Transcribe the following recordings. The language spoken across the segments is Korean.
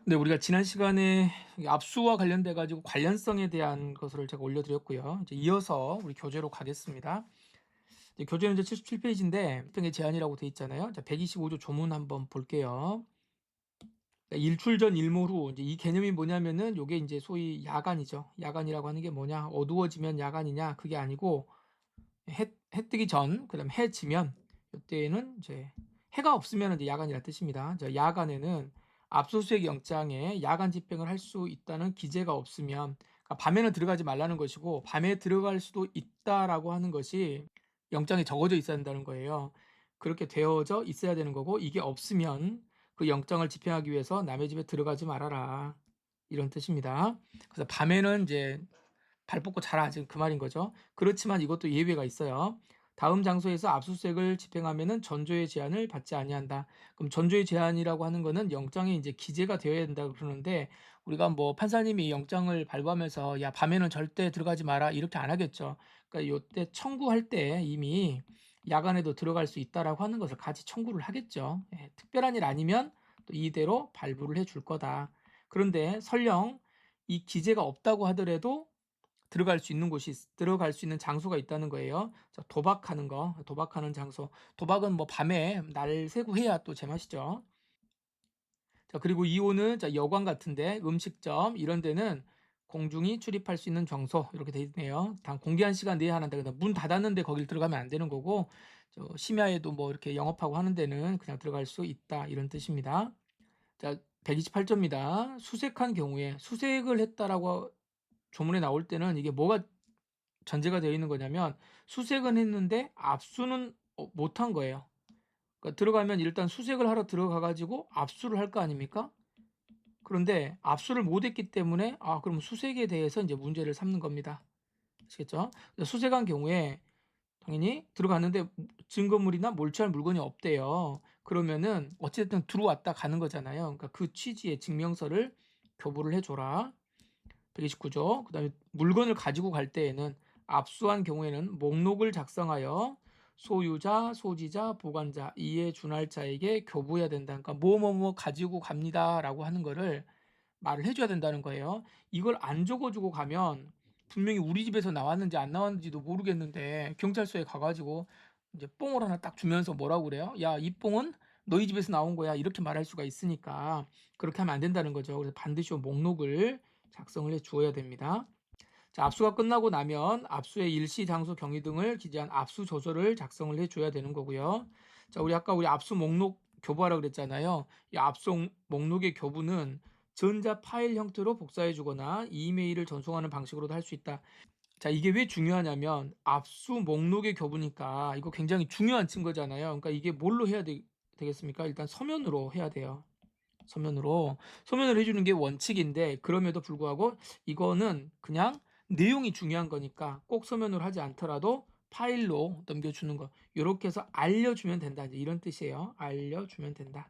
네, 우리가 지난 시간에 이 압수와 관련돼 가지고 관련성에 대한 것을 제가 올려드렸고요. 이제 이어서 우리 교재로 가겠습니다. 이제 교재는 이제 77페이지인데 특혜 제한이라고 돼 있잖아요. 자, 125조 조문 한번 볼게요. 일출 전 일몰 후 이제 이 개념이 뭐냐면은 요게 이제 소위 야간이죠. 야간이라고 하는 게 뭐냐? 어두워지면 야간이냐? 그게 아니고 해 뜨기 전, 그다음 해 지면 이때에는 이제 해가 없으면 이제 야간이라 뜻입니다. 야간에는 압수수색 영장에 야간 집행을 할 수 있다는 기재가 없으면, 그러니까 밤에는 들어가지 말라는 것이고 밤에 들어갈 수도 있다라고 하는 것이 영장에 적어져 있어야 한다는 거예요. 그렇게 되어져 있어야 되는 거고, 이게 없으면 그 영장을 집행하기 위해서 남의 집에 들어가지 말아라, 이런 뜻입니다. 그래서 밤에는 이제 발 뻗고 자라, 지금 그 말인 거죠. 그렇지만 이것도 예외가 있어요. 다음 장소에서 압수수색을 집행하면은 전조의 제한을 받지 아니한다. 그럼 전조의 제한이라고 하는 거는 영장에 이제 기재가 되어야 된다고 그러는데, 우리가 뭐 판사님이 영장을 발부하면서 야, 밤에는 절대 들어가지 마라 이렇게 안 하겠죠. 그러니까 요때 청구할 때 이미 야간에도 들어갈 수 있다라고 하는 것을 같이 청구를 하겠죠. 예, 특별한 일 아니면 또 이대로 발부를 해줄 거다. 그런데 설령 이 기재가 없다고 하더라도 들어갈 수 있는 장소가 있다는 거예요. 자, 도박하는 거, 도박하는 장소. 도박은 뭐 밤에 날 새고 해야 또 제맛이죠. 자, 그리고 2호는 자, 여관 같은데, 음식점 이런 데는 공중이 출입할 수 있는 장소 이렇게 돼 있네요. 단 공개한 시간 내에 하는데 그냥 문 닫았는데 거길 들어가면 안 되는 거고, 심야에도 뭐 이렇게 영업하고 하는 데는 그냥 들어갈 수 있다, 이런 뜻입니다. 자, 128조입니다. 수색한 경우에 수색을 했다라고 조문에 나올 때는 이게 뭐가 전제가 되어 있는 거냐면, 수색은 했는데 압수는 못한 거예요. 그러니까 들어가면 일단 수색을 하러 들어가 가지고 압수를 할 거 아닙니까? 그런데 압수를 못했기 때문에 그럼 수색에 대해서 이제 문제를 삼는 겁니다. 아시겠죠? 수색한 경우에 당연히 들어갔는데 증거물이나 몰취할 물건이 없대요. 그러면은 어쨌든 들어왔다 가는 거잖아요. 그러니까 그 취지의 증명서를 교부를 해줘라. 129조. 그다음에 물건을 가지고 갈 때에는, 압수한 경우에는 목록을 작성하여 소유자, 소지자, 보관자, 이에 준할 자에게 교부해야 된다. 그러니까 뭐뭐뭐 가지고 갑니다라고 하는 거를 말을 해줘야 된다는 거예요. 이걸 안 적어주고 가면 분명히 우리 집에서 나왔는지 안 나왔는지도 모르겠는데 경찰서에 가가지고 이제 뽕을 하나 딱 주면서 뭐라고 그래요? 야, 이 뽕은 너희 집에서 나온 거야, 이렇게 말할 수가 있으니까 그렇게 하면 안 된다는 거죠. 그래서 반드시 목록을 작성을 해 주어야 됩니다. 자, 압수가 끝나고 나면 압수의 일시, 장소, 경위 등을 기재한 압수 조서를 작성을 해 줘야 되는 거고요. 자, 우리 압수 목록 교부하라 그랬잖아요. 이 압수 목록의 교부는 전자 파일 형태로 복사해 주거나 이메일을 전송하는 방식으로도 할 수 있다. 자, 이게 왜 중요하냐면 압수 목록의 교부니까 이거 굉장히 중요한 증거잖아요. 그러니까 이게 뭘로 해야 되겠습니까? 일단 서면으로 해야 돼요. 서면으로 해주는 게 원칙인데, 그럼에도 불구하고 이거는 그냥 내용이 중요한 거니까 꼭 서면으로 하지 않더라도 파일로 넘겨주는 거, 이렇게 해서 알려주면 된다, 이제 이런 뜻이에요. 알려주면 된다.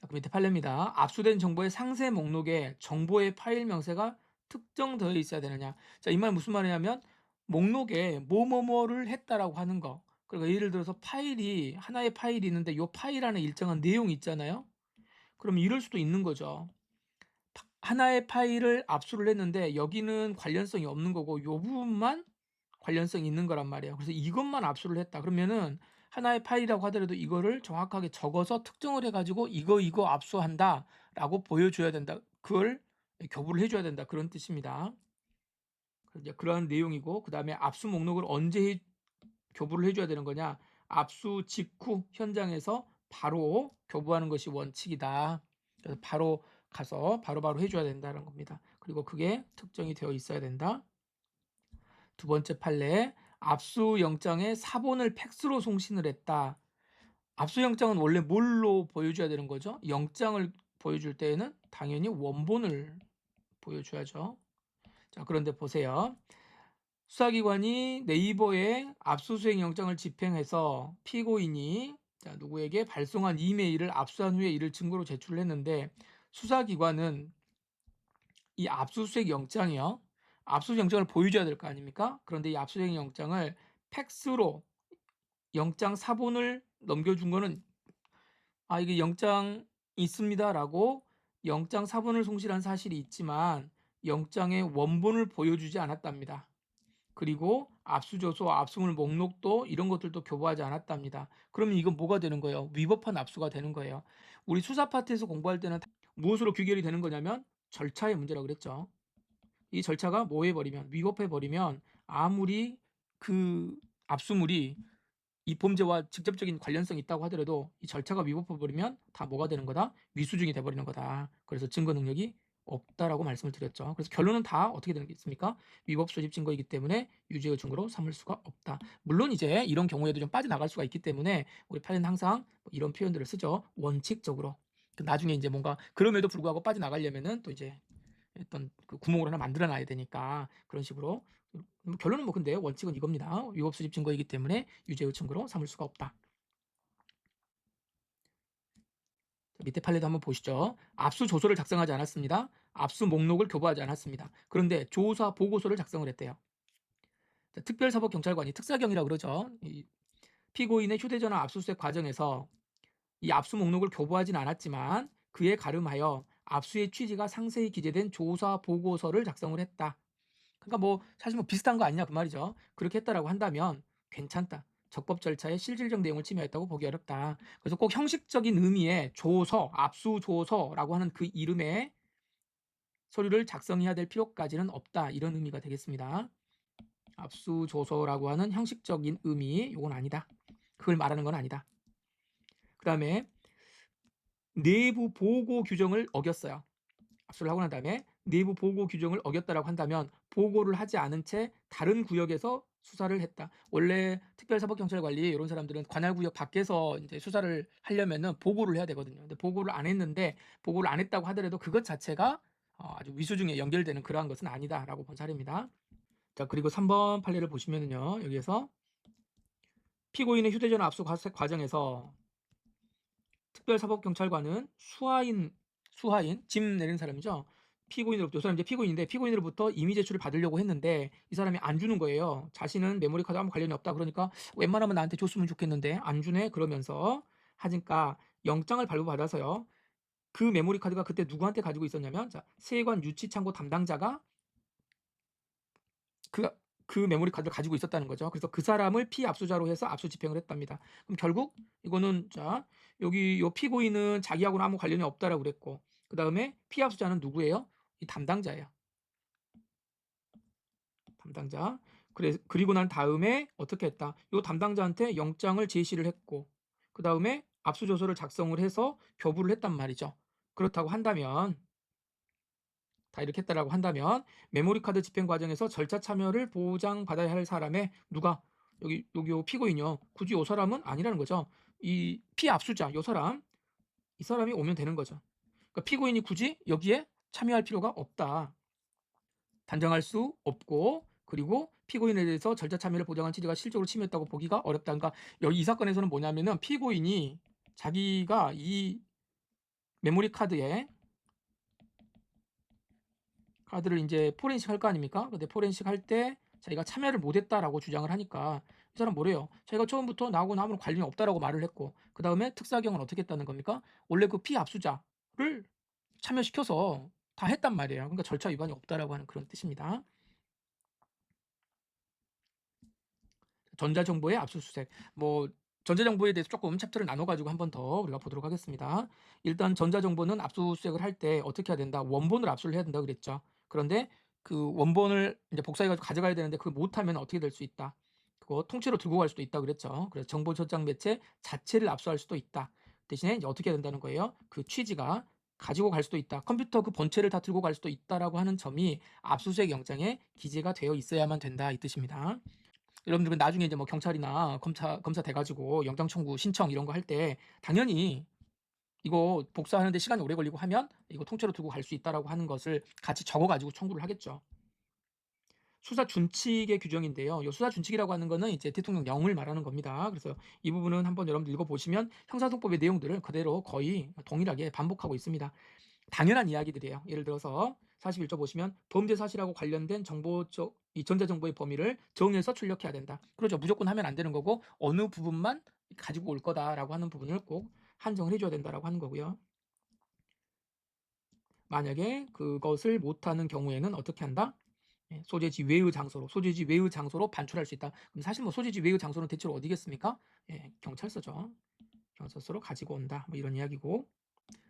그 밑에 판례입니다. 압수된 정보의 상세 목록에 정보의 파일 명세가 특정되어 있어야 되느냐. 자, 이 말 무슨 말이냐면 목록에 뭐뭐뭐를 했다라고 하는 거. 그러니까 예를 들어서 하나의 파일이 있는데 이 파일 안에 일정한 내용이 있잖아요. 그럼 이럴 수도 있는 거죠. 하나의 파일을 압수를 했는데 여기는 관련성이 없는 거고 이 부분만 관련성이 있는 거란 말이에요. 그래서 이것만 압수를 했다. 그러면은 하나의 파일이라고 하더라도 이거를 정확하게 적어서 특정을 해가지고 이거 압수한다라고 보여줘야 된다. 그걸 교부를 해줘야 된다. 그런 뜻입니다. 이제 그런 내용이고, 그 다음에 압수 목록을 언제 교부를 해줘야 되는 거냐? 압수 직후 현장에서 바로 교부하는 것이 원칙이다. 그래서 바로 가서 바로바로 해줘야 된다는 겁니다. 그리고 그게 특정이 되어 있어야 된다. 두 번째 판례, 압수영장에 사본을 팩스로 송신을 했다. 압수영장은 원래 뭘로 보여줘야 되는 거죠? 영장을 보여줄 때에는 당연히 원본을 보여줘야죠. 자, 그런데 보세요. 수사기관이 네이버에 압수수색 영장을 집행해서 피고인이 누구에게 발송한 이메일을 압수한 후에 이를 증거로 제출을 했는데, 수사기관은 이 압수수색 영장이요, 압수수색 영장을 보여줘야 될 거 아닙니까? 그런데 이 압수수색 영장을 팩스로 영장 사본을 넘겨준 거는 이게 영장 있습니다라고 영장 사본을 송실한 사실이 있지만 영장의 원본을 보여주지 않았답니다. 그리고 압수조서, 압수물 목록도 이런 것들도 교부하지 않았답니다. 그러면 이건 뭐가 되는 거예요? 위법한 압수가 되는 거예요. 우리 수사 파트에서 공부할 때는 무엇으로 규결이 되는 거냐면 절차의 문제라고 그랬죠. 이 절차가 뭐 해버리면, 위법해버리면 아무리 그 압수물이 이 범죄와 직접적인 관련성이 있다고 하더라도 이 절차가 위법해버리면 다 뭐가 되는 거다? 미수중이 돼버리는 거다. 그래서 증거 능력이 없다라고 말씀을 드렸죠. 그래서 결론은 다 어떻게 되는 게 있습니까? 위법 소집 증거이기 때문에 유죄의 증거로 삼을 수가 없다. 물론 이제 이런 경우에도 좀 빠져나갈 수가 있기 때문에 우리 판례는 항상 이런 표현들을 쓰죠. 원칙적으로. 나중에 이제 뭔가 그럼에도 불구하고 빠져나가려면은 또 이제 어떤 그 구멍을 하나 만들어 놔야 되니까 그런 식으로. 결론은 뭐 근데 원칙은 이겁니다. 위법 수집 증거이기 때문에 유죄의 증거로 삼을 수가 없다. 밑에 판례도 한번 보시죠. 압수 조서를 작성하지 않았습니다. 압수 목록을 교부하지 않았습니다. 그런데 조사 보고서를 작성을 했대요. 특별사법경찰관이 특사경이라고 그러죠. 이 피고인의 휴대전화 압수수색 과정에서 이 압수 목록을 교부하진 않았지만 그에 가름하여 압수의 취지가 상세히 기재된 조사 보고서를 작성을 했다. 그러니까 뭐 사실 뭐 비슷한 거 아니냐 그 말이죠. 그렇게 했다라고 한다면 괜찮다. 적법 절차의 실질적 내용을 침해했다고 보기 어렵다. 그래서 꼭 형식적인 의미의 조서, 압수조서라고 하는 그 이름의 서류를 작성해야 될 필요까지는 없다. 이런 의미가 되겠습니다. 압수조서라고 하는 형식적인 의미, 이건 아니다. 그걸 말하는 건 아니다. 그 다음에 내부 보고 규정을 어겼어요. 압수를 하고 난 다음에 내부 보고 규정을 어겼다라고 한다면 보고를 하지 않은 채 다른 구역에서 수사를 했다. 원래 특별사법경찰관리 이런 사람들은 관할구역 밖에서 이제 수사를 하려면은 보고를 해야 되거든요. 근데 보고를 안 했는데 보고를 안 했다고 하더라도 그것 자체가 아주 위수중에 연결되는 그러한 것은 아니다라고 본 사례입니다. 자, 그리고 3번 판례를 보시면은요. 여기에서 피고인의 휴대전화 압수 과정에서 특별사법경찰관은 수하인 짐 내린 사람이죠. 피고인으로부터, 이 사람 이제 피고인인데 피고인으로부터 임의 제출을 받으려고 했는데 이 사람이 안 주는 거예요. 자신은 메모리 카드와 아무 관련이 없다. 그러니까 웬만하면 나한테 줬으면 좋겠는데 안 주네. 그러면서 하니까 영장을 발부받아서요. 그 메모리 카드가 그때 누구한테 가지고 있었냐면 자, 세관 유치창고 담당자가 그, 그 메모리 카드를 가지고 있었다는 거죠. 그래서 그 사람을 피압수자로 해서 압수 집행을 했답니다. 그럼 결국 이거는 자, 여기 요 피고인은 자기하고는 아무 관련이 없다라고 그랬고 그 다음에 피압수자는 누구예요? 이 담당자예요. 담당자. 그리고 난 다음에 어떻게 했다? 요 담당자한테 영장을 제시를 했고 그 다음에 압수조서를 작성을 해서 교부를 했단 말이죠. 그렇다고 한다면 다 이렇게 했다라고 한다면 메모리 카드 집행 과정에서 절차 참여를 보장받아야 할 사람의 누가 여기 요 피고인이요. 굳이 요 사람은 아니라는 거죠. 이 피압수자 요 사람 이 사람이 오면 되는 거죠. 그러니까 피고인이 굳이 여기에 참여할 필요가 없다. 단정할 수 없고 그리고 피고인에 대해서 절차 참여를 보장한 취지가 실적으로 침해했다고 보기가 어렵다. 그러니까 여기 이 사건에서는 뭐냐면은 피고인이 자기가 이 메모리 카드에 카드를 이제 포렌식 할 거 아닙니까? 근데 포렌식 할 때 자기가 참여를 못했다라고 주장을 하니까 이 사람 뭐래요? 자기가 처음부터 나하고는 아무런 관련이 없다라고 말을 했고 그 다음에 특사경은 어떻게 했다는 겁니까? 원래 그 피압수자를 참여시켜서 다 했단 말이에요. 그러니까 절차 위반이 없다라고 하는 그런 뜻입니다. 전자정보의 압수수색. 뭐 전자정보에 대해서 조금 챕터를 나눠가지고 한 번 더 우리가 보도록 하겠습니다. 일단 전자정보는 압수수색을 할 때 어떻게 해야 된다? 원본을 압수를 해야 된다 그랬죠. 그런데 그 원본을 이제 복사해가지고 가져가야 되는데 그걸 못하면 어떻게 될 수 있다? 그거 통째로 들고 갈 수도 있다 그랬죠. 그래서 정보 저장 매체 자체를 압수할 수도 있다. 대신에 이제 어떻게 해야 된다는 거예요? 그 취지가 가지고 갈 수도 있다. 컴퓨터 그 본체를 다 들고 갈 수도 있다라고 하는 점이 압수수색 영장에 기재가 되어 있어야만 된다 이 뜻입니다. 여러분들은 나중에 이제 뭐 경찰이나 검사 돼가지고 영장 청구 신청 이런 거 할 때 당연히 이거 복사하는데 시간이 오래 걸리고 하면 이거 통째로 들고 갈 수 있다라고 하는 것을 같이 적어가지고 청구를 하겠죠. 수사 준칙의 규정인데요. 이 수사 준칙이라고 하는 거는 이제 대통령령을 말하는 겁니다. 그래서 이 부분은 한번 여러분들 읽어보시면 형사소송법의 내용들을 그대로 거의 동일하게 반복하고 있습니다. 당연한 이야기들이에요. 예를 들어서 41조 보시면 범죄 사실하고 관련된 이 전자정보의 범위를 정해서 출력해야 된다. 그렇죠. 무조건 하면 안 되는 거고 어느 부분만 가지고 올 거다라고 하는 부분을 꼭 한정을 해줘야 된다라고 하는 거고요. 만약에 그것을 못하는 경우에는 어떻게 한다? 예, 소재지 외의 장소로 반출할 수 있다. 그럼 사실 뭐 소재지 외의 장소는 대체로 어디겠습니까? 예, 경찰서죠. 경찰서로 가지고 온다. 뭐 이런 이야기고.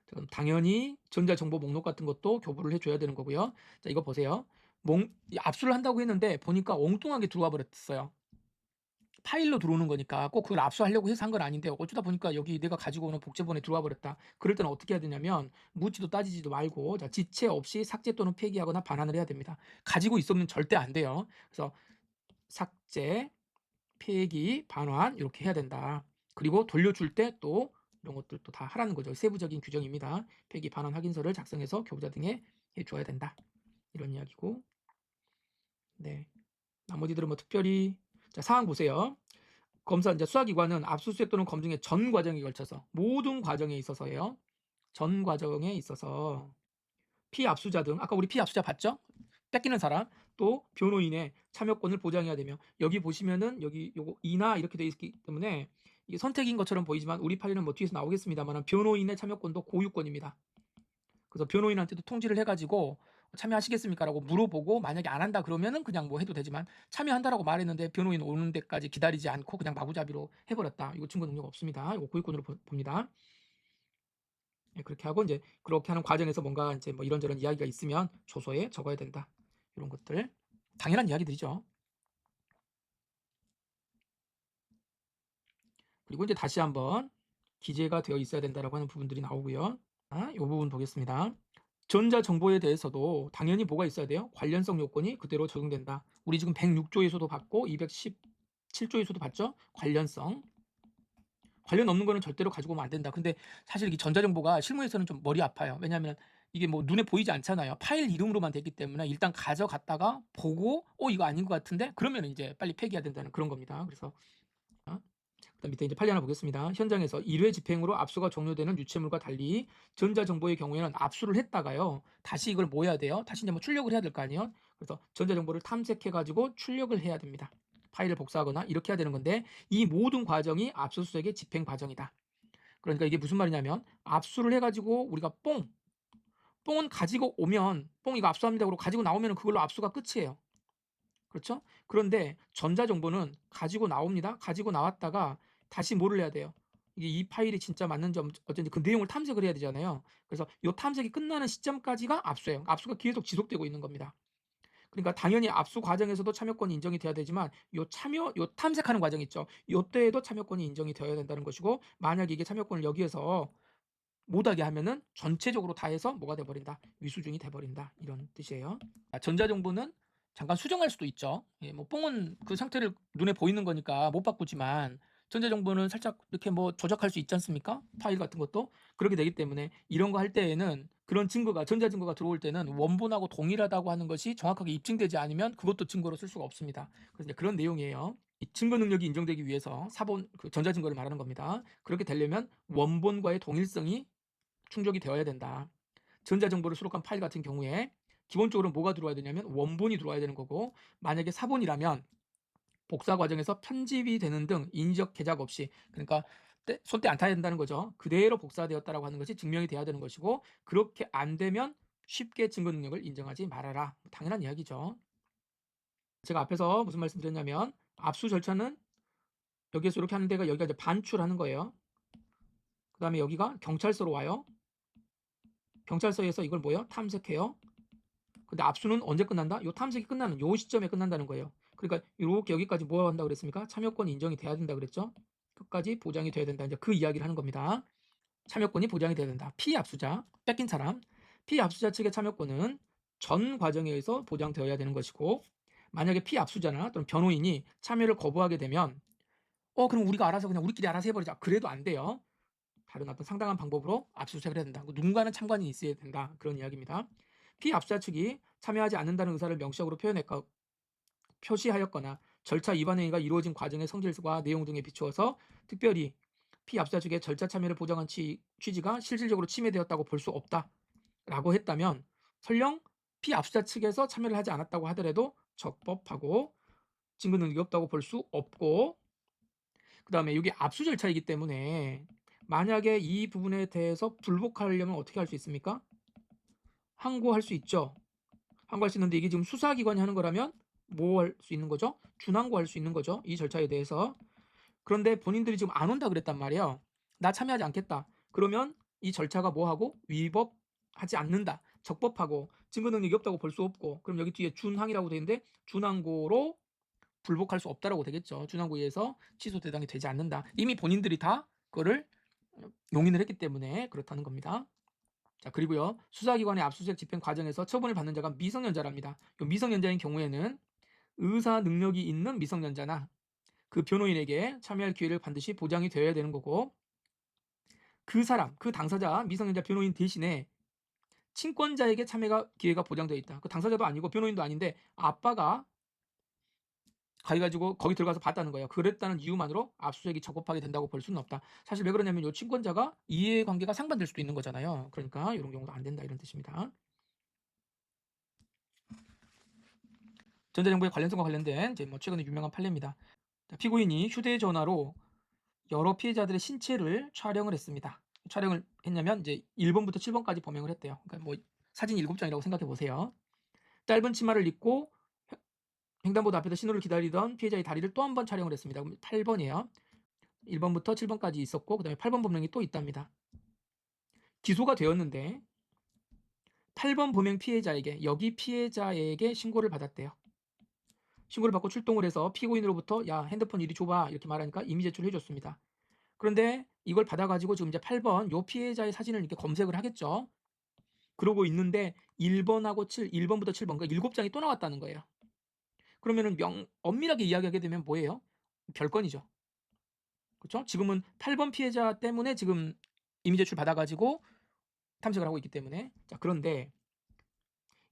그럼 당연히 전자정보 목록 같은 것도 교부를 해줘야 되는 거고요. 자, 이거 보세요. 압수를 한다고 했는데 보니까 엉뚱하게 들어와 버렸어요. 파일로 들어오는 거니까 꼭 그걸 압수하려고 해서 한 건 아닌데 어쩌다 보니까 여기 내가 가지고 오는 복제본에 들어와 버렸다. 그럴 때는 어떻게 해야 되냐면 묻지도 따지지도 말고 자, 지체 없이 삭제 또는 폐기하거나 반환을 해야 됩니다. 가지고 있으면 절대 안 돼요. 그래서 삭제, 폐기, 반환 이렇게 해야 된다. 그리고 돌려줄 때 또 이런 것들도 다 하라는 거죠. 세부적인 규정입니다. 폐기, 반환 확인서를 작성해서 교부자 등에 해줘야 된다. 이런 이야기고. 네. 나머지들은 뭐 특별히 자, 사항 보세요. 검사 이제 수사기관은 압수수색 또는 검증의 전 과정에 걸쳐서 모든 과정에 있어서예요. 전 과정에 있어서 피압수자 등 아까 우리 피압수자 봤죠? 뺏기는 사람 또 변호인의 참여권을 보장해야 되며 여기 보시면은 여기 요거 이나 이렇게 돼 있기 때문에 이게 선택인 것처럼 보이지만 우리 판례는 뭐 뒤에서 나오겠습니다만 변호인의 참여권도 고유권입니다. 그래서 변호인한테도 통지를 해가지고 참여하시겠습니까라고 물어보고 만약에 안 한다 그러면은 그냥 뭐 해도 되지만 참여한다라고 말했는데 변호인 오는 데까지 기다리지 않고 그냥 마구잡이로 해버렸다. 이거 증거 능력 없습니다. 이거 고유권으로 봅니다. 예, 그렇게 하고 이제 그렇게 하는 과정에서 뭔가 이제 뭐 이런저런 이야기가 있으면 조서에 적어야 된다. 이런 것들 당연한 이야기들이죠. 그리고 이제 다시 한번 기재가 되어 있어야 된다라고 하는 부분들이 나오고요. 이 부분 보겠습니다. 전자정보에 대해서도 당연히 뭐가 있어야 돼요? 관련성 요건이 그대로 적용된다. 우리 지금 106조에서도 봤고 217조에서도 봤죠? 관련성. 관련 없는 거는 절대로 가지고 오면 안 된다. 근데 사실 이 전자정보가 실무에서는 좀 머리 아파요. 왜냐하면 이게 뭐 눈에 보이지 않잖아요. 파일 이름으로만 되기 때문에 일단 가져갔다가 보고 이거 아닌 것 같은데 그러면 이제 빨리 폐기해야 된다는 그런 겁니다. 그래서 그다음 밑에 이제 판례 하나 보겠습니다. 현장에서 1회 집행으로 압수가 종료되는 유체물과 달리 전자정보의 경우에는 압수를 했다가요. 다시 이걸 뭐 해야 돼요? 다시 이제 뭐 출력을 해야 될 거 아니에요? 그래서 전자정보를 탐색해가지고 출력을 해야 됩니다. 파일을 복사하거나 이렇게 해야 되는 건데 이 모든 과정이 압수수색의 집행 과정이다. 그러니까 이게 무슨 말이냐면 압수를 해가지고 우리가 뽕은 가지고 오면 뽕 이거 압수합니다. 그러고 가지고 나오면 그걸로 압수가 끝이에요. 그렇죠? 그런데 전자정보는 가지고 나옵니다. 가지고 나왔다가 다시 뭐를 해야 돼요? 이게 이 파일이 진짜 맞는지 어쩐지 그 내용을 탐색을 해야 되잖아요. 그래서 이 탐색이 끝나는 시점까지가 압수예요. 압수가 계속 지속되고 있는 겁니다. 그러니까 당연히 압수 과정에서도 참여권이 인정이 돼야 되지만 요 탐색하는 과정 있죠. 요때에도 참여권이 인정이 되어야 된다는 것이고 만약에 이게 참여권을 여기에서 못하게 하면은 전체적으로 다 해서 뭐가 돼버린다? 위수준이 돼버린다. 이런 뜻이에요. 전자정보는 잠깐 수정할 수도 있죠. 예, 뭐 뽕은 그 상태를 눈에 보이는 거니까 못 바꾸지만 전자정보는 살짝 이렇게 뭐 조작할 수 있지 않습니까? 파일 같은 것도 그렇게 되기 때문에 이런 거 할 때에는 그런 증거가 전자증거가 들어올 때는 원본하고 동일하다고 하는 것이 정확하게 입증되지 않으면 그것도 증거로 쓸 수가 없습니다. 그래서 이제 그런 내용이에요. 이 증거 능력이 인정되기 위해서 사본 그 전자증거를 말하는 겁니다. 그렇게 되려면 원본과의 동일성이 충족이 되어야 된다. 전자정보를 수록한 파일 같은 경우에 기본적으로 뭐가 들어와야 되냐면 원본이 들어와야 되는 거고 만약에 사본이라면 복사 과정에서 편집이 되는 등 인적 개작 없이 그러니까 손때 안 타야 된다는 거죠. 그대로 복사되었다라고 하는 것이 증명이 돼야 되는 것이고 그렇게 안 되면 쉽게 증거 능력을 인정하지 말아라. 당연한 이야기죠. 제가 앞에서 무슨 말씀 드렸냐면 압수 절차는 여기에서 이렇게 하는 데가 여기가 이제 반출하는 거예요. 그 다음에 여기가 경찰서로 와요. 경찰서에서 이걸 뭐예요? 탐색해요. 근데 압수는 언제 끝난다? 요 탐색이 끝나는 요 시점에 끝난다는 거예요. 그러니까 이렇게 여기까지 뭐 한다고 그랬습니까? 참여권이 인정이 돼야 된다 그랬죠? 끝까지 보장이 돼야 된다. 이제 그 이야기를 하는 겁니다. 참여권이 보장이 돼야 된다. 피압수자, 뺏긴 사람. 피압수자 측의 참여권은 전 과정에 의해서 보장되어야 되는 것이고 만약에 피압수자나 또는 변호인이 참여를 거부하게 되면 그럼 우리가 알아서 그냥 우리끼리 알아서 해버리자. 그래도 안 돼요. 다른 어떤 상당한 방법으로 압수수색을 해야 된다. 누군가는 참관이 있어야 된다. 그런 이야기입니다. 피압수자 측이 참여하지 않는다는 의사를 명시적으로 표시하였거나 절차 위반 행위가 이루어진 과정의 성질과 내용 등에 비추어서 특별히 피압수자 측의 절차 참여를 보장한 취지가 실질적으로 침해되었다고 볼 수 없다라고 했다면 설령 피압수자 측에서 참여를 하지 않았다고 하더라도 적법하고 증거 능력이 없다고 볼 수 없고 그 다음에 이게 압수 절차이기 때문에 만약에 이 부분에 대해서 불복하려면 어떻게 할 수 있습니까? 항고할 수 있죠. 항고할 수 있는데 이게 지금 수사기관이 하는 거라면 뭐 할 수 있는 거죠? 준항고할 수 있는 거죠. 이 절차에 대해서. 그런데 본인들이 지금 안 온다 그랬단 말이에요. 나 참여하지 않겠다. 그러면 이 절차가 뭐하고 위법하지 않는다. 적법하고 증거 능력이 없다고 볼 수 없고, 그럼 여기 뒤에 준항이라고 되어 있는데 준항고로 불복할 수 없다라고 되겠죠. 준항고에 의해서 취소 대상이 되지 않는다. 이미 본인들이 다 그거를 용인을 했기 때문에 그렇다는 겁니다. 자, 그리고요. 수사기관의 압수수색 집행 과정에서 처분을 받는 자가 미성년자랍니다. 이 미성년자인 경우에는 의사 능력이 있는 미성년자나 그 변호인에게 참여할 기회를 반드시 보장이 되어야 되는 거고, 그 사람, 그 당사자, 미성년자 변호인 대신에 친권자에게 참여가 기회가 보장되어 있다. 그 당사자도 아니고 변호인도 아닌데 아빠가 가가지고 거기 들어가서 봤다는 거예요. 그랬다는 이유만으로 압수수색이 적법하게 된다고 볼 수는 없다. 사실 왜 그러냐면 이 친권자가 이해관계가 상반될 수도 있는 거잖아요. 그러니까 이런 경우도 안 된다 이런 뜻입니다. 전자정보의 관련성과 관련된 이제 뭐 최근에 유명한 판례입니다. 피고인이 휴대전화로 여러 피해자들의 신체를 촬영을 했습니다. 촬영을 했냐면 이제 1번부터 7번까지 범행을 했대요. 그러니까 뭐 사진 7장이라고 생각해 보세요. 짧은 치마를 입고 횡단보도 앞에서 신호를 기다리던 피해자의 다리를 또 한 번 촬영을 했습니다. 그럼 8번이에요. 1번부터 7번까지 있었고 그다음에 8번 범행이 또 있답니다. 기소가 되었는데 8번 범행 피해자에게 여기 피해자에게 신고를 받았대요. 신고를 받고 출동을 해서 피고인으로부터 야 핸드폰 이리 줘봐 이렇게 말하니까 이미 제출해 줬습니다. 그런데 이걸 받아가지고 지금 이제 8번 요 피해자의 사진을 이렇게 검색을 하겠죠. 그러고 있는데 1번하고 1번부터 7번 그러니까 7장이 또 나왔다는 거예요. 그러면은 엄밀하게 이야기하게 되면 뭐예요? 별건이죠. 그렇죠? 지금은 8번 피해자 때문에 지금 이미 제출 받아가지고 탐색을 하고 있기 때문에. 자, 그런데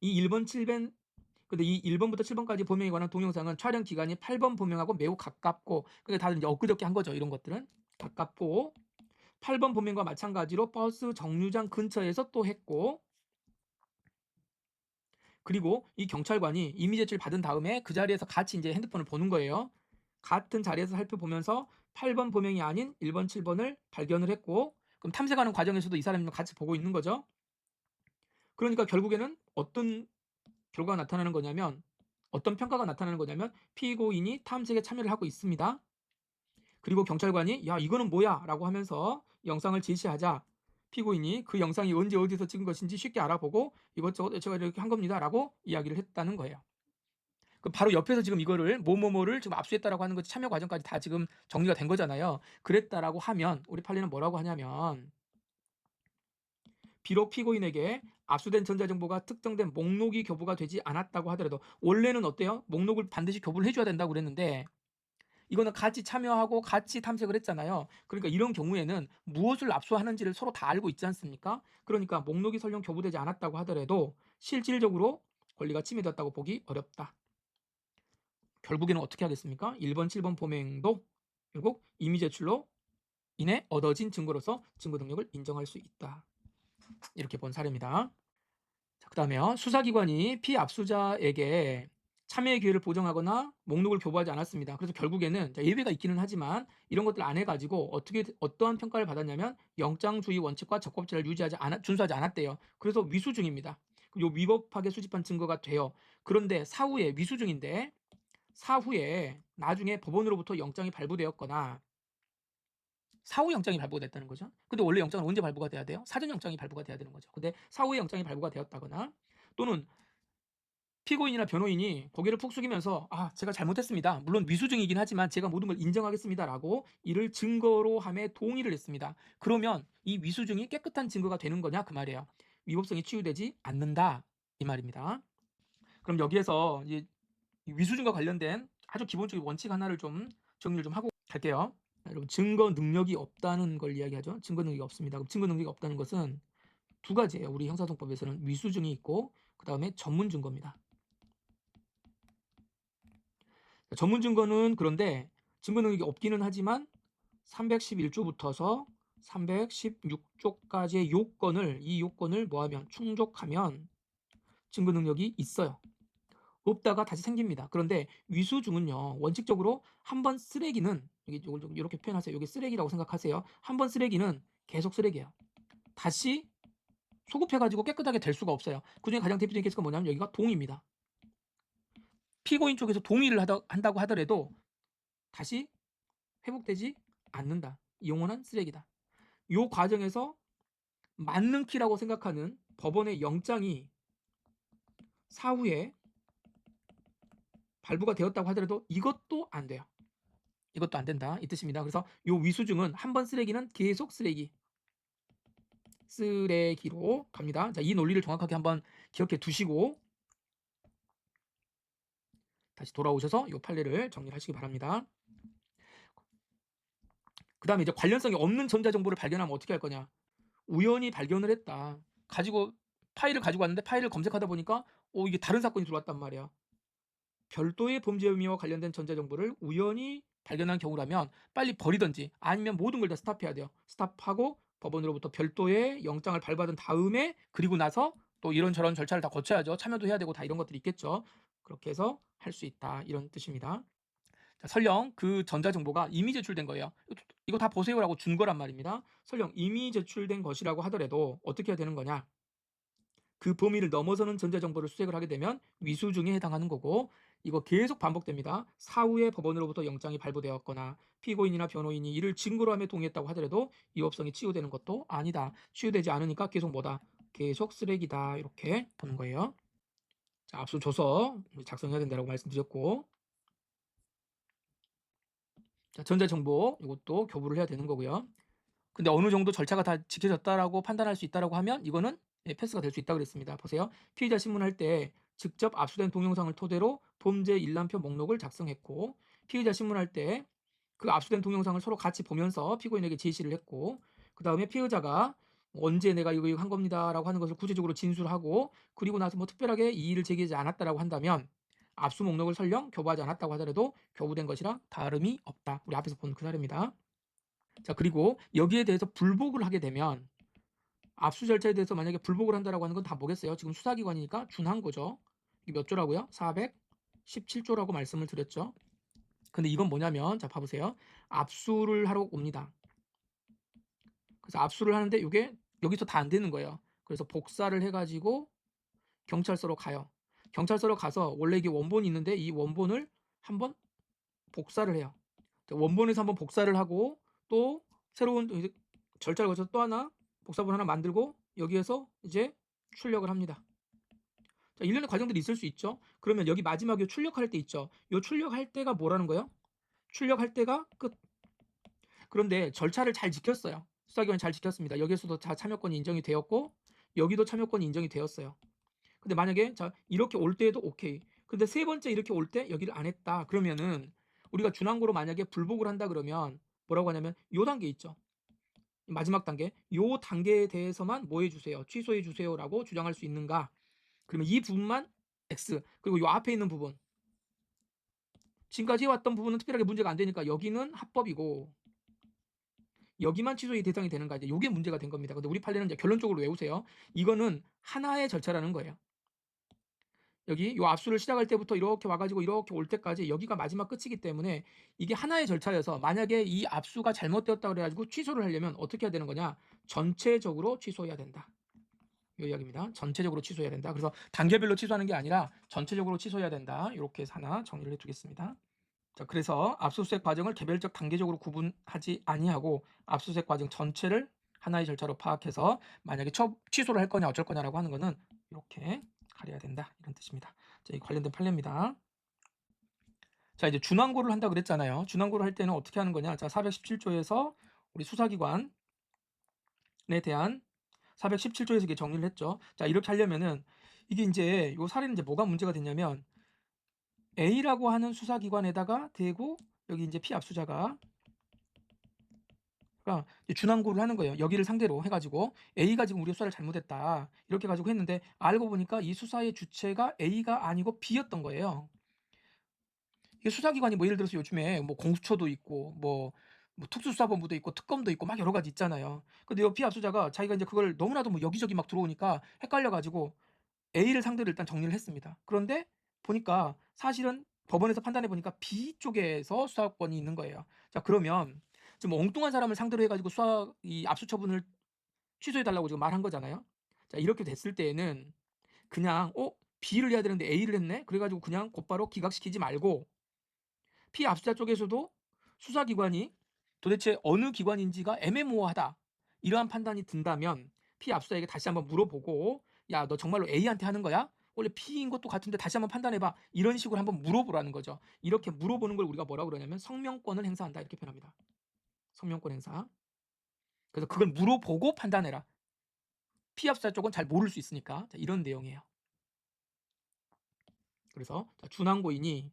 이 1번, 7번 근데 이 1번부터 7번까지 범행에 관한 동영상은 촬영 기간이 8번 범행하고 매우 가깝고, 그러니까 다들 이제 엊그저께 한 거죠. 이런 것들은 가깝고 8번 범행과 마찬가지로 버스 정류장 근처에서 또 했고, 그리고 이 경찰관이 이미 제출 받은 다음에 그 자리에서 같이 이제 핸드폰을 보는 거예요. 같은 자리에서 살펴보면서 8번 범행이 아닌 1번, 7번을 발견을 했고, 그럼 탐색하는 과정에서도 이 사람이랑 같이 보고 있는 거죠. 그러니까 결국에는 어떤 결과가 나타나는 거냐면, 어떤 평가가 나타나는 거냐면 피고인이 탐색에 참여를 하고 있습니다. 그리고 경찰관이 야 이거는 뭐야 라고 하면서 영상을 제시하자 피고인이 그 영상이 언제 어디서 찍은 것인지 쉽게 알아보고 이것저것 제가 이렇게 한 겁니다 라고 이야기를 했다는 거예요. 바로 옆에서 지금 이거를 뭐뭐뭐를 지금 압수했다라고 하는 것이 참여 과정까지 다 지금 정리가 된 거잖아요. 그랬다라고 하면 우리 판례는 뭐라고 하냐면, 비록 피고인에게 압수된 전자정보가 특정된 목록이 교부가 되지 않았다고 하더라도, 원래는 어때요? 목록을 반드시 교부를 해줘야 된다고 그랬는데 이거는 같이 참여하고 같이 탐색을 했잖아요. 그러니까 이런 경우에는 무엇을 압수하는지를 서로 다 알고 있지 않습니까? 그러니까 목록이 설령 교부되지 않았다고 하더라도 실질적으로 권리가 침해되었다고 보기 어렵다. 결국에는 어떻게 하겠습니까? 1번, 7번 범행도 결국 이미 제출로 인해 얻어진 증거로서 증거 능력을 인정할 수 있다. 이렇게 본 사례입니다. 자, 그다음에요. 수사기관이 피압수자에게 참여의 기회를 보정하거나 목록을 교부하지 않았습니다. 그래서 결국에는 예외가 있기는 하지만 이런 것들 안 해가지고 어떠한 평가를 받았냐면 영장주의 원칙과 적법제를 준수하지 않았대요. 그래서 위수중입니다. 요 위법하게 수집한 증거가 돼요. 그런데 사후에 위수중인데 사후에 나중에 법원으로부터 영장이 발부되었거나, 사후 영장이 발부가 됐다는 거죠. 근데 원래 영장은 언제 발부가 돼야 돼요? 사전 영장이 발부가 돼야 되는 거죠. 근데 사후에 영장이 발부가 되었다거나, 또는 피고인이나 변호인이 고개를 푹 숙이면서 아 제가 잘못했습니다. 물론 미수증이긴 하지만 제가 모든 걸 인정하겠습니다라고 이를 증거로 함에 동의를 했습니다. 그러면 이 미수증이 깨끗한 증거가 되는 거냐 그 말이에요. 위법성이 치유되지 않는다 이 말입니다. 그럼 여기에서 이제 위수증과 관련된 아주 기본적인 원칙 하나를 좀 정리를 좀 하고 갈게요. 여러분, 증거 능력이 없다는 걸 이야기하죠. 증거 능력이 없습니다. 그럼 증거 능력이 없다는 것은 두 가지예요. 우리 형사소송법에서는 위수증이 있고 그 다음에 전문 증거입니다. 전문 증거는 그런데 증거 능력이 없기는 하지만 311조부터서 316조까지의 이 요건을 뭐하면 충족하면 증거 능력이 있어요. 없다가 다시 생깁니다. 그런데 위수증은요, 원칙적으로 한번 쓰레기는, 이렇게 표현하세요. 여기 쓰레기라고 생각하세요. 한번 쓰레기는 계속 쓰레기예요. 다시 소급해 가지고 깨끗하게 될 수가 없어요. 그중에 가장 대표적인 케이스가 뭐냐면 여기가 동의입니다. 피고인 쪽에서 동의를 한다고 하더라도 다시 회복되지 않는다. 영원한 쓰레기다. 요 과정에서 맞는 키라고 생각하는 법원의 영장이 사후에 발부가 되었다고 하더라도 이것도 안 돼요. 이것도 안 된다. 이 뜻입니다. 그래서 요 위수증은 한 번 쓰레기는 계속 쓰레기로 갑니다. 자, 이 논리를 정확하게 한번 기억해 두시고 다시 돌아오셔서 요 판례를 정리를 하시기 바랍니다. 그 다음에 이제 관련성이 없는 전자정보를 발견하면 어떻게 할 거냐. 우연히 발견을 했다. 파일을 가지고 왔는데 파일을 검색하다 보니까 이게 다른 사건이 들어왔단 말이야. 별도의 범죄 혐의와 관련된 전자정보를 우연히 발견한 경우라면 빨리 버리든지 아니면 모든 걸 다 스탑해야 돼요. 스탑하고 법원으로부터 별도의 영장을 발부받은 다음에 그리고 나서 또 이런저런 절차를 다 거쳐야죠. 참여도 해야 되고 다 이런 것들이 있겠죠. 그렇게 해서 할 수 있다. 이런 뜻입니다. 자, 설령 그 전자정보가 이미 제출된 거예요. 이거 다 보세요라고 준 거란 말입니다. 설령 이미 제출된 것이라고 하더라도 어떻게 해야 되는 거냐. 그 범위를 넘어서는 전자정보를 수색을 하게 되면 위수중에 해당하는 거고 이거 계속 반복됩니다. 사후에 법원으로부터 영장이 발부되었거나 피고인이나 변호인이 이를 증거로 하며 동의했다고 하더라도 위법성이 치유되는 것도 아니다. 치유되지 않으니까 계속 뭐다? 계속 쓰레기다. 이렇게 보는 거예요. 자, 압수조서 작성해야 된다고 말씀드렸고 자, 전자정보 이것도 교부를 해야 되는 거고요. 근데 어느 정도 절차가 다 지켜졌다라고 판단할 수 있다라고 하면 이거는 패스가 될 수 있다고 그랬습니다. 보세요. 피의자 신문할 때 직접 압수된 동영상을 토대로 범죄 일람표 목록을 작성했고 피의자 신문할 때 그 압수된 동영상을 서로 같이 보면서 피고인에게 제시를 했고 그 다음에 피의자가 언제 내가 이거 한 겁니다라고 하는 것을 구체적으로 진술하고 그리고 나서 뭐 특별하게 이의를 제기하지 않았다라고 한다면 압수 목록을 설령 교부하지 않았다고 하더라도 교부된 것이랑 다름이 없다. 우리 앞에서 본 그 사례입니다. 자, 그리고 여기에 대해서 불복을 하게 되면 압수 절차에 대해서 만약에 불복을 한다라고 하는 건 다 뭐겠어요? 지금 수사기관이니까 준한 거죠. 이게 몇 조라고요? 417조라고 말씀을 드렸죠. 근데 이건 뭐냐면 자, 봐보세요. 압수를 하러 옵니다. 그래서 압수를 하는데 이게 여기서 다 안 되는 거예요. 그래서 복사를 해가지고 경찰서로 가요. 경찰서로 가서 원래 이게 원본이 있는데 이 원본을 한번 복사를 해요. 원본에서 한번 복사를 하고 또 새로운 절차를 거쳐서 또 하나 복사본 하나 만들고 여기에서 이제 출력을 합니다. 자, 일련의 과정들이 있을 수 있죠. 그러면 여기 마지막에 출력할 때 있죠. 이 출력할 때가 뭐라는 거예요? 출력할 때가 끝. 그런데 절차를 잘 지켰어요. 수사기관이 잘 지켰습니다. 여기에서도 다 참여권이 인정이 되었고 여기도 참여권이 인정이 되었어요. 근데 만약에 자 이렇게 올 때에도 오케이. 근데 세 번째 이렇게 올 때 여기를 안 했다. 그러면은 우리가 준항고로 만약에 불복을 한다 그러면 뭐라고 하냐면 요 단계 있죠. 마지막 단계 요 단계에 대해서만 뭐 해주세요. 취소해 주세요라고 주장할 수 있는가. 그러면 이 부분만 X 그리고 요 앞에 있는 부분 지금까지 해왔던 부분은 특별하게 문제가 안 되니까 여기는 합법이고 여기만 취소의 대상이 되는가 이제 요게 문제가 된 겁니다. 근데 우리 판례는 이제 결론적으로 외우세요. 이거는 하나의 절차라는 거예요. 여기 요 압수를 시작할 때부터 이렇게 와가지고 이렇게 올 때까지 여기가 마지막 끝이기 때문에 이게 하나의 절차여서 만약에 이 압수가 잘못되었다 그래가지고 취소를 하려면 어떻게 해야 되는 거냐 전체적으로 취소해야 된다. 이 이야기입니다. 전체적으로 취소해야 된다. 그래서 단계별로 취소하는 게 아니라 전체적으로 취소해야 된다. 이렇게 해서 하나 정리를 해두겠습니다. 자, 그래서 압수수색 과정을 개별적 단계적으로 구분하지 아니하고 압수수색 과정 전체를 하나의 절차로 파악해서 만약에 취소를 할 거냐 어쩔 거냐라고 하는 거는 이렇게 가려야 된다 이런 뜻입니다. 자, 이 관련된 판례입니다. 자, 이제 준항고를 한다 그랬잖아요. 준항고를 할 때는 어떻게 하는 거냐? 자, 417조에서 우리 수사기관에 대한 417조에서 이게 정리를 했죠. 자, 이렇게 하려면은 이게 이제 요 사례는 이제 뭐가 문제가 됐냐면 A라고 하는 수사기관에다가 대고 여기 이제 피압수자가 준항고를 하는 거예요. 여기를 상대로 해가지고 A가 지금 우리 수사를 잘못했다 이렇게 가지고 했는데 알고 보니까 이 수사의 주체가 A가 아니고 B였던 거예요. 이게 수사기관이 뭐 예를 들어서 요즘에 뭐 공수처도 있고 뭐 특수수사본부도 있고 특검도 있고 막 여러 가지 있잖아요. 근데 이 피압수자가 자기가 이제 그걸 너무나도 뭐 여기저기 막 들어오니까 헷갈려가지고 A를 상대로 일단 정리를 했습니다. 그런데 보니까 사실은 법원에서 판단해 보니까 B 쪽에서 수사권이 있는 거예요. 자, 그러면 지금 엉뚱한 사람을 상대로 해가지고 이 압수처분을 취소해 달라고 지금 말한 거잖아요. 자, 이렇게 됐을 때에는 그냥 B를 해야 되는데 A를 했네? 그래가지고 그냥 곧바로 기각시키지 말고 피압수자 쪽에서도 수사기관이 도대체 어느 기관인지가 애매모호하다, 이러한 판단이 든다면 피압수자에게 다시 한번 물어보고, 야, 너 정말로 A한테 하는 거야? 원래 B인 것도 같은데 다시 한번 판단해봐, 이런 식으로 한번 물어보라는 거죠. 이렇게 물어보는 걸 우리가 뭐라고 그러냐면 성명권을 행사한다, 이렇게 표현합니다. 성명권 행사. 그래서 그걸 물어보고 판단해라. 피압수자 쪽은 잘 모를 수 있으니까. 자, 이런 내용이에요. 그래서 준항고인이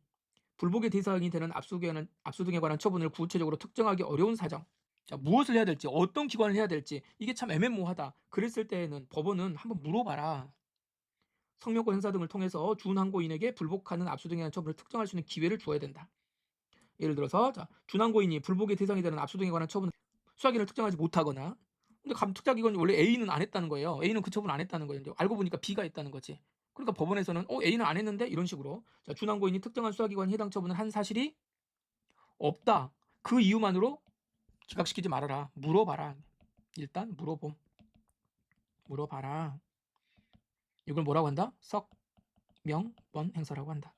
불복의 대상이 되는 압수등에 관한 처분을 구체적으로 특정하기 어려운 사정. 자, 무엇을 해야 될지, 어떤 기관을 해야 될지 이게 참 애매모호하다. 그랬을 때에는 법원은 한번 물어봐라. 성명권 행사 등을 통해서 준항고인에게 불복하는 압수등에 관한 처분을 특정할 수 있는 기회를 주어야 된다. 예를 들어서 준항고인이 불복의 대상이 되는 압수등에 관한 처분 수사기를 특정하지 못하거나, 근데 감특자기관이 원래 A는 안 했다는 거예요. A는 그 처분 안 했다는 거예요. 알고 보니까 B가 했다는 거지. 그러니까 법원에서는 A는 안 했는데, 이런 식으로 준항고인이 특정한 수사기관이 해당 처분을 한 사실이 없다, 그 이유만으로 기각시키지 말아라. 물어봐라. 일단 물어봐라. 이걸 뭐라고 한다? 석명권 행사라고 한다.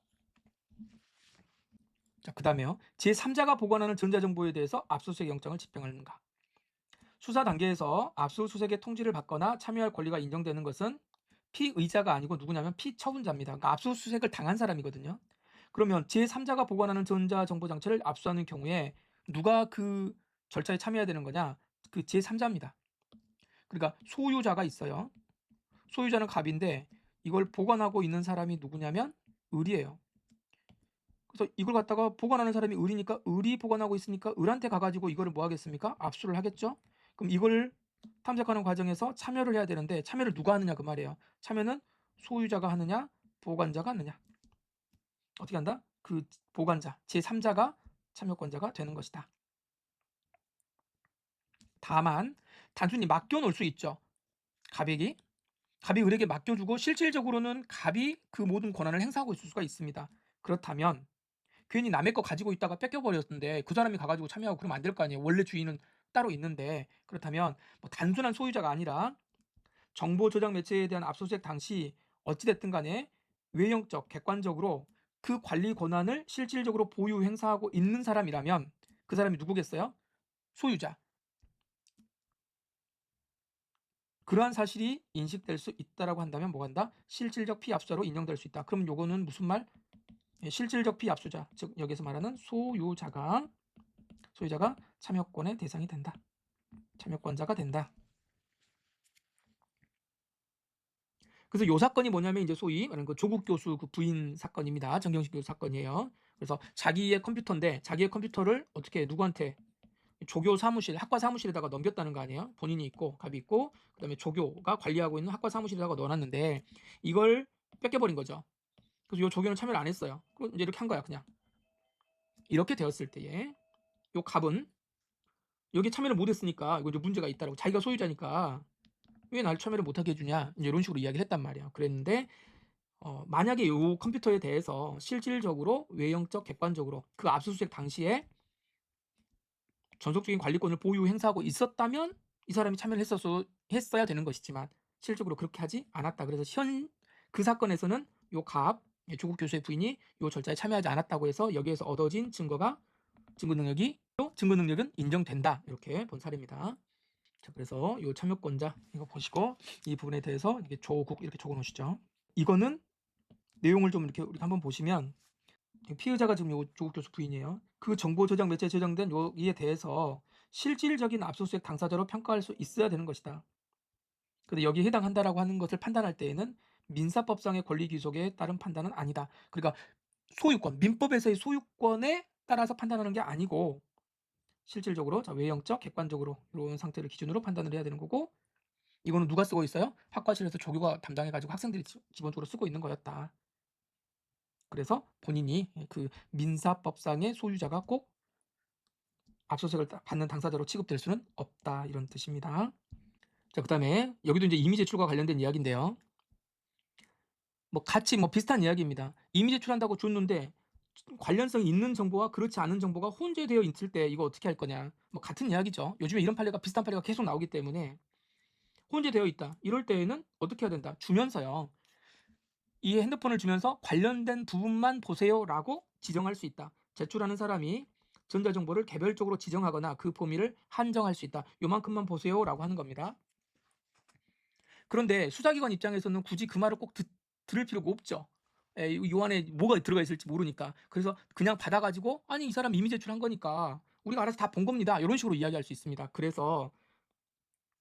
자, 그 다음에요. 제3자가 보관하는 전자정보에 대해서 압수수색 영장을 집행하는가. 수사 단계에서 압수수색의 통지를 받거나 참여할 권리가 인정되는 것은 피의자가 아니고 누구냐면 피처분자입니다. 그러니까 압수수색을 당한 사람이거든요. 그러면 제3자가 보관하는 전자정보장치를 압수하는 경우에 누가 그 절차에 참여해야 되는 거냐? 그 제3자입니다. 그러니까 소유자가 있어요. 소유자는 갑인데 이걸 보관하고 있는 사람이 누구냐면 을이에요. 그래서 이걸 갖다가 보관하는 사람이 을이니까, 을이 보관하고 있으니까 을한테 가가지고 이거를 뭐 하겠습니까? 압수를 하겠죠. 그럼 이걸 탐색하는 과정에서 참여를 해야 되는데, 참여를 누가 하느냐 그 말이에요. 참여는 소유자가 하느냐 보관자가 하느냐. 어떻게 한다? 그 보관자 제3자가 참여권자가 되는 것이다. 다만 단순히 맡겨놓을 수 있죠. 갑이 을에게 맡겨주고 실질적으로는 갑이 그 모든 권한을 행사하고 있을 수가 있습니다. 그렇다면 괜히 남의 거 가지고 있다가 뺏겨버렸는데 그 사람이 가가지고 참여하고 그러면 안 될 거 아니에요. 원래 주인은 따로 있는데. 그렇다면 뭐 단순한 소유자가 아니라 정보 저장 매체에 대한 압수수색 당시 어찌됐든 간에 외형적, 객관적으로 그 관리 권한을 실질적으로 보유 행사하고 있는 사람이라면 그 사람이 누구겠어요? 소유자. 그러한 사실이 인식될 수 있다라고 한다면 뭐 한다? 실질적 피압수자로 인정될 수 있다. 그럼 요거는 무슨 말? 실질적 피압수자, 즉 여기서 말하는 소유자가 참여권의 대상이 된다. 참여권자가 된다. 그래서 요 사건이 뭐냐면 이제 소위 말하는 그 조국 교수 그 부인 사건입니다. 정경심 교수 사건이에요. 그래서 자기의 컴퓨터인데 자기의 컴퓨터를 어떻게 누구한테 조교 사무실, 학과 사무실에다가 넘겼다는 거 아니에요? 본인이 있고 갑이 있고 그다음에 조교가 관리하고 있는 학과 사무실에다가 넣어놨는데 이걸 뺏겨버린 거죠. 그래서 요 조교는 참여를 안 했어요. 그럼 이제 이렇게 한 거야 그냥. 이렇게 되었을 때에 요 갑은 여기 참여를 못했으니까 이거 이제 문제가 있다라고, 자기가 소유자니까 왜 날 참여를 못하게 해주냐, 이제 이런 식으로 이야기를 했단 말이야. 그랬는데 만약에 이 컴퓨터에 대해서 실질적으로 외형적, 객관적으로 그 압수수색 당시에 전속적인 관리권을 보유 행사하고 있었다면 이 사람이 참여를 했어야 되는 것이지만 실질적으로 그렇게 하지 않았다. 그래서 그 사건에서는 요 조국 교수의 부인이 요 절차에 참여하지 않았다고 해서 여기에서 얻어진 증거 능력은 인정된다. 이렇게 본 사례입니다. 자, 그래서 이 참여권자 이거 보시고 이 부분에 대해서 이렇게 조국 이렇게 적어 놓으시죠. 이거는 내용을 좀 이렇게 우리가 한번 보시면 피의자가 지금 요 조국 교수 부인이에요. 그 정보 저장 매체에 저장된 여기에 대해서 실질적인 압수수색 당사자로 평가할 수 있어야 되는 것이다. 근데 여기에 해당한다라고 하는 것을 판단할 때에는 민사법상의 권리 귀속에 따른 판단은 아니다. 그러니까 소유권, 민법에서의 소유권에 따라서 판단하는 게 아니고 실질적으로 외형적, 객관적으로 이런 상태를 기준으로 판단을 해야 되는 거고, 이거는 누가 쓰고 있어요? 학과실에서 조교가 담당해가지고 학생들이 기본적으로 쓰고 있는 거였다. 그래서 본인이 그 민사법상의 소유자가 꼭 압수수색을 받는 당사자로 취급될 수는 없다, 이런 뜻입니다. 자, 그 다음에 여기도 이제 이미 제출과 관련된 이야기인데요. 뭐 같이 뭐 비슷한 이야기입니다. 이미 제출한다고 줬는데 관련성이 있는 정보와 그렇지 않은 정보가 혼재되어 있을 때 이거 어떻게 할 거냐, 뭐 같은 이야기죠. 요즘에 이런 판례가, 비슷한 판례가 계속 나오기 때문에 혼재되어 있다. 이럴 때에는 어떻게 해야 된다. 주면서요. 이 핸드폰을 주면서 관련된 부분만 보세요라고 지정할 수 있다. 제출하는 사람이 전자정보를 개별적으로 지정하거나 그 범위를 한정할 수 있다. 요만큼만 보세요라고 하는 겁니다. 그런데 수사기관 입장에서는 굳이 그 말을 꼭 들을 필요가 없죠. 요 안에 뭐가 들어가 있을지 모르니까. 그래서 그냥 받아가지고 아니 이 사람 이미 제출한 거니까 우리가 알아서 다 본 겁니다. 이런 식으로 이야기할 수 있습니다. 그래서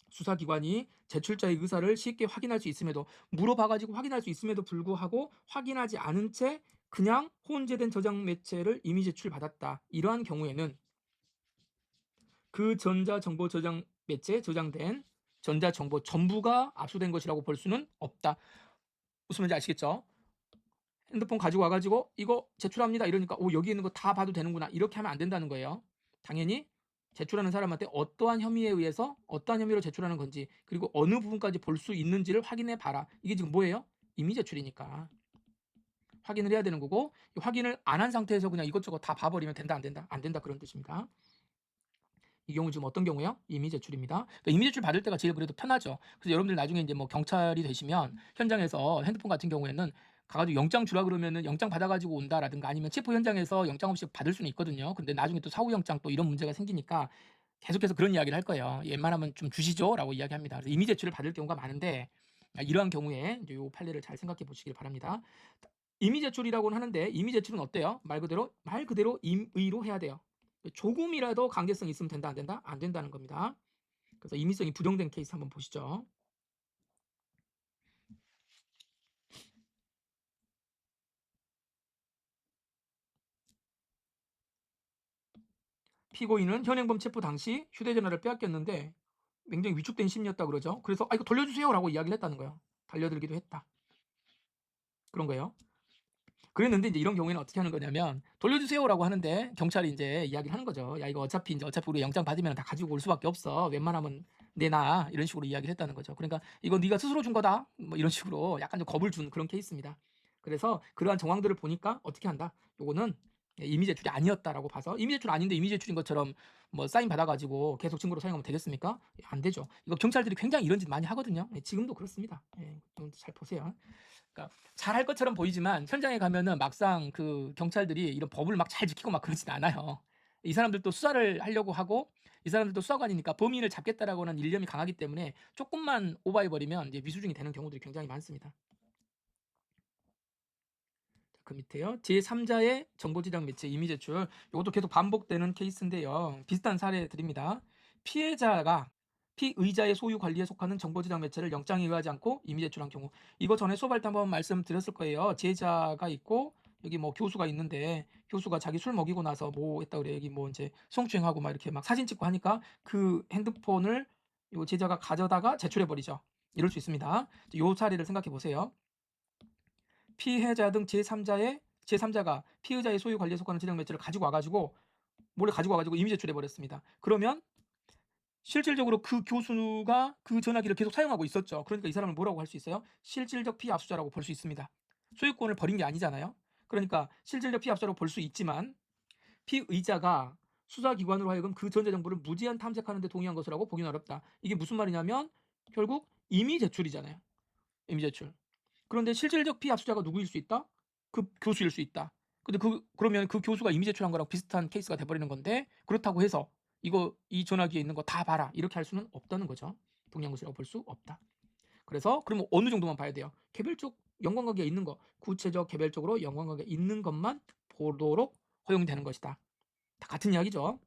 수사기관이 제출자의 의사를 쉽게 확인할 수 있음에도 물어봐가지고 확인할 수 있음에도 불구하고 확인하지 않은 채 그냥 혼재된 저장 매체를 이미 제출받았다. 이러한 경우에는 그 전자정보 저장 매체에 저장된 전자정보 전부가 압수된 것이라고 볼 수는 없다. 무슨 말인지 아시겠죠? 핸드폰 가지고 와가지고 이거 제출합니다 이러니까 여기 있는 거 다 봐도 되는구나 이렇게 하면 안 된다는 거예요. 당연히 제출하는 사람한테 어떠한 혐의에 의해서 어떠한 혐의로 제출하는 건지 그리고 어느 부분까지 볼 수 있는지를 확인해 봐라. 이게 지금 뭐예요? 이미 제출이니까 확인을 해야 되는 거고 확인을 안 한 상태에서 그냥 이것저것 다 봐버리면 된다 안 된다? 안 된다 그런 뜻입니다. 이 경우 지금 어떤 경우예요? 이미 제출입니다. 그러니까 이미 제출 받을 때가 제일 그래도 편하죠. 그래서 여러분들 나중에 이제 뭐 경찰이 되시면 현장에서 핸드폰 같은 경우에는 가가지고 영장 주라 그러면은 영장 받아가지고 온다라든가 아니면 체포 현장에서 영장 없이 받을 수는 있거든요. 근데 나중에 또 사후 영장 또 이런 문제가 생기니까 계속해서 그런 이야기를 할 거예요. 웬만하면 좀 주시죠라고 이야기합니다. 그래서 이미 제출을 받을 경우가 많은데 이러한 경우에 이제 요 판례를 잘 생각해 보시길 바랍니다. 이미 제출이라고는 하는데 이미 제출은 어때요? 말 그대로 임의로 해야 돼요. 조금이라도 관계성이 있으면 된다 안 된다? 안 된다는 겁니다. 그래서 임의성이 부정된 케이스 한번 보시죠. 피고인은 현행범 체포 당시 휴대전화를 빼앗겼는데 굉장히 위축된 심리였다 그러죠. 그래서 이거 돌려주세요라고 이야기를 했다는 거예요. 달려들기도 했다. 그런 거예요. 그랬는데 이제 이런 경우에는 어떻게 하는 거냐면 돌려주세요라고 하는데 경찰이 이제 이야기를 하는 거죠. 야 이거 어차피 우리 영장 받으면 다 가지고 올 수밖에 없어. 웬만하면 내놔 이런 식으로 이야기를 했다는 거죠. 그러니까 이거 네가 스스로 준 거다. 뭐 이런 식으로 약간 좀 겁을 준 그런 케이스입니다. 그래서 그러한 정황들을 보니까 어떻게 한다. 요거는 이미 제출이 아니었다라고 봐서 이미 제출 아닌데 이미 제출인 것처럼 뭐 사인 받아가지고 계속 증거로 사용하면 되겠습니까? 안 되죠. 이거 경찰들이 굉장히 이런 짓 많이 하거든요. 지금도 그렇습니다. 좀 잘 보세요. 그러니까 잘할 것처럼 보이지만 현장에 가면은 막상 그 경찰들이 이런 법을 막 잘 지키고 막 그러진 않아요. 이 사람들도 수사를 하려고 하고 이 사람들도 수사관이니까 범인을 잡겠다라고는 일념이 강하기 때문에 조금만 오버해버리면 이제 미수중이 되는 경우들이 굉장히 많습니다. 그 밑에요. 제3자의 정보지정 매체 이미 제출. 이것도 계속 반복되는 케이스인데요. 비슷한 사례 드립니다. 피해자가 피의자의 소유 관리에 속하는 정보지정 매체를 영장에 의하지 않고 이미 제출한 경우. 이거 전에 수업할 때 한번 말씀드렸을 거예요. 제자가 있고 여기 뭐 교수가 있는데 교수가 자기 술 먹이고 나서 뭐 했다 그래. 여기 뭐 이제 성추행하고 막 이렇게 막 사진 찍고 하니까 그 핸드폰을 요 제자가 가져다가 제출해 버리죠. 이럴 수 있습니다. 요 사례를 생각해 보세요. 피해자 등 제3자가 피의자의 소유 관리에 속하는 지정 매체를 가지고 와가지고 몰래 가지고 와가지고 이미 제출해 버렸습니다. 그러면 실질적으로 그 교수가 그 전화기를 계속 사용하고 있었죠. 그러니까 이 사람을 뭐라고 할 수 있어요? 실질적 피압수자라고 볼 수 있습니다. 소유권을 버린 게 아니잖아요. 그러니까 실질적 피압수자로 볼 수 있지만 피의자가 수사기관으로 하여금 그 전자정보를 무제한 탐색하는 데 동의한 것이라고 보기는 어렵다. 이게 무슨 말이냐면 결국 이미 제출이잖아요. 이미 제출. 그런데 실질적 피압수자가 누구일 수 있다? 그 교수일 수 있다. 근데 그러면 그 교수가 이미 제출한 거랑 비슷한 케이스가 돼버리는 건데 그렇다고 해서 이거 이 전화기에 있는 거 다 봐라 이렇게 할 수는 없다는 거죠. 동일한 것이라고 볼 수 없다. 그래서 그러면 어느 정도만 봐야 돼요? 개별적 연관관계가 있는 거, 구체적 개별적으로 연관관계가 있는 것만 보도록 허용되는 것이다. 다 같은 이야기죠.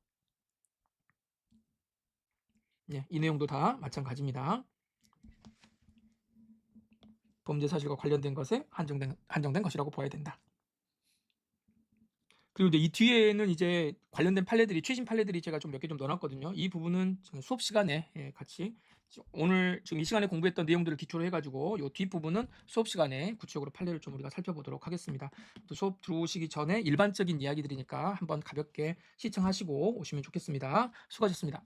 네, 이 내용도 다 마찬가지입니다. 범죄 사실과 관련된 것에 한정된 것이라고 보아야 된다. 그리고 이제 이 뒤에는 이제 관련된 판례들이 최신 판례들이 제가 좀 몇 개 좀 넣어놨거든요. 이 부분은 수업 시간에 같이 오늘 지금 이 시간에 공부했던 내용들을 기초로 해가지고 이 뒷 부분은 수업 시간에 구체적으로 판례를 좀 우리가 살펴보도록 하겠습니다. 또 수업 들어오시기 전에 일반적인 이야기들이니까 한번 가볍게 시청하시고 오시면 좋겠습니다. 수고하셨습니다.